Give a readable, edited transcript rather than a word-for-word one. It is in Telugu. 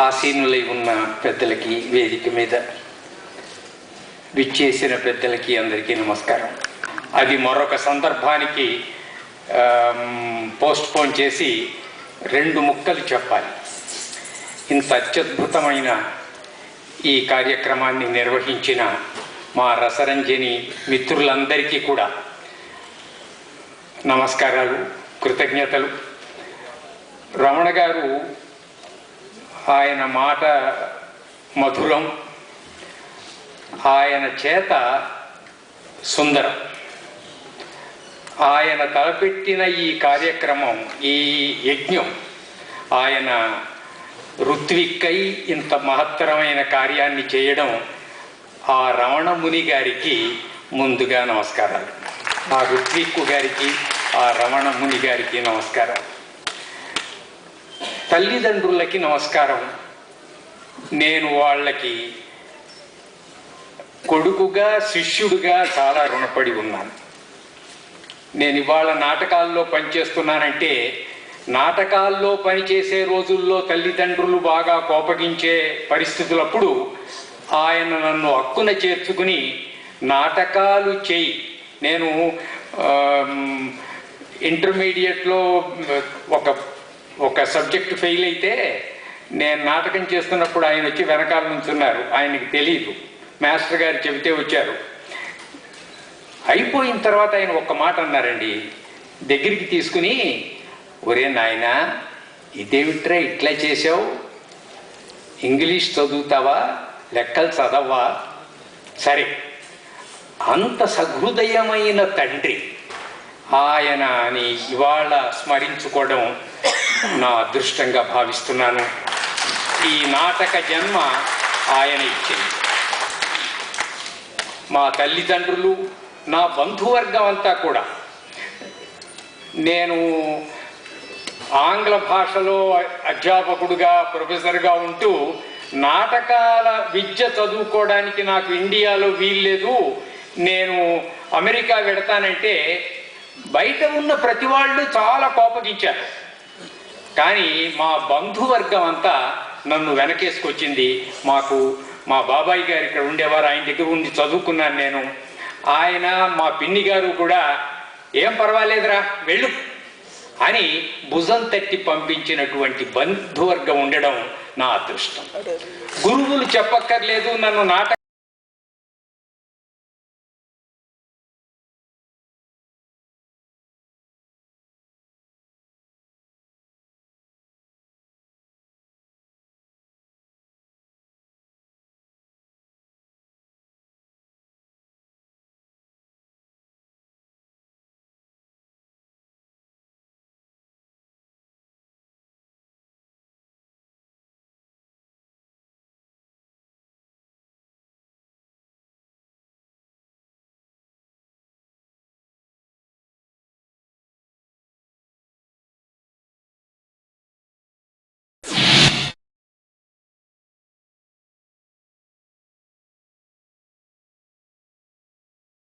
ఆసీనులై ఉన్న పెద్దలకి, వేదిక మీద విచ్చేసిన పెద్దలకి అందరికీ నమస్కారం. అది మరొక సందర్భానికి పోస్ట్ పోన్ చేసి 2 ముక్కలు చెప్పాలి. ఇంత అత్యద్భుతమైన ఈ కార్యక్రమాన్ని నిర్వహించిన మా రసరంజని మిత్రులందరికీ కూడా నమస్కారాలు, కృతజ్ఞతలు. రమణ గారు, ఆయన మాట మధురం, ఆయన చేత సుందరం. ఆయన తలపెట్టిన ఈ కార్యక్రమం, ఈ యజ్ఞం, ఆయన ఋత్విక్కై ఇంత మహత్తరమైన కార్యాన్ని చేయడం, ఆ రమణ ముని గారికి ముందుగా నమస్కారాలు. ఆ ఋత్విక్కు గారికి, ఆ రమణ ముని గారికి నమస్కారం. తల్లిదండ్రులకి నమస్కారం. నేను వాళ్ళకి కొడుకుగా, శిష్యుడిగా చాలా రుణపడి ఉన్నాను. నేను ఇవాళ నాటకాల్లో పనిచేస్తున్నానంటే, నాటకాల్లో పనిచేసే రోజుల్లో తల్లిదండ్రులు బాగా కోపగించే పరిస్థితులప్పుడు ఆయన నన్ను హక్కున చేర్చుకుని నాటకాలు చేయి. నేను ఇంటర్మీడియట్లో ఒక సబ్జెక్ట్ ఫెయిల్ అయితే నేను నాటకం చేస్తున్నప్పుడు ఆయన వచ్చి వెనకాల నుంచున్నారు. ఆయనకి తెలియదు, మాస్టర్ గారు చెబితే వచ్చారు. అయిపోయిన తర్వాత ఆయన ఒక్క మాట అన్నారండి, దగ్గరికి తీసుకుని, ఒరే నాయనా, ఇదేమిట్రా ఇట్లా చేసావు? ఇంగ్లీష్ చదువుతావా, లెక్కలు చదవా? సరే, అంత సహృదయమైన తండ్రి ఆయనని ఇవాళ స్మరించుకోవడం నా అదృష్టంగా భావిస్తున్నాను. ఈ నాటక జన్మ ఆయన ఇచ్చింది. మా తల్లిదండ్రులు, నా బంధువర్గం అంతా కూడా, నేను ఆంగ్ల భాషలో అధ్యాపకుడుగా, ప్రొఫెసర్గా ఉంటూ నాటకాల విద్య చదువుకోవడానికి నాకు ఇండియాలో వీల్లేదు, నేను అమెరికా వెడతానంటే బయట ఉన్న ప్రతి వాళ్ళు చాలా కోపగించారు. కానీ మా బంధువర్గం అంతా నన్ను వెనకేసుకొచ్చింది. మా బాబాయ్ గారు ఇక్కడ ఉండేవారు, ఆయన దగ్గర ఉండి చదువుకున్నాను నేను. ఆయన, మా పిన్ని గారు కూడా, ఏం పర్వాలేదురా వెళ్ళు అని భుజం తట్టి పంపించినటువంటి బంధువర్గం ఉండడం నా అదృష్టం. గురువులు చెప్పక్కర్లేదు, నన్ను